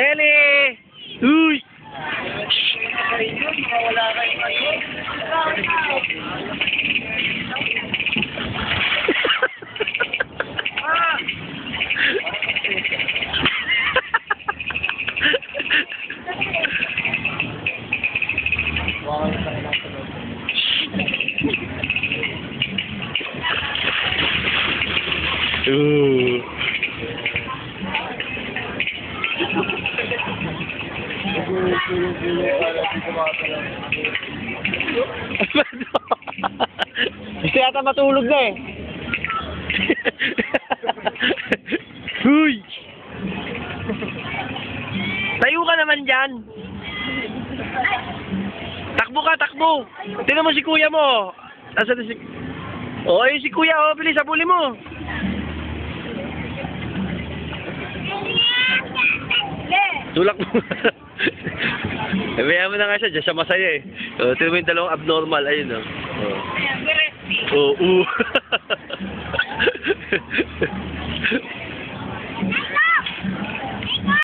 Nelly! Uy! Wala kayo ngayon. Gusto yata matulog na eh. Huy! Tayo ka naman dyan. Takbo ka, takbo. Tingnan mo si kuya mo. Asa na si... Oh, ayun si kuya. Oh, bilis, habulin mo. Tulak mo. Kaya mo na nga siya, dyan siya masaya eh. Oh, tingnan mo yung dalawang abnormal, ayun oh. Oh,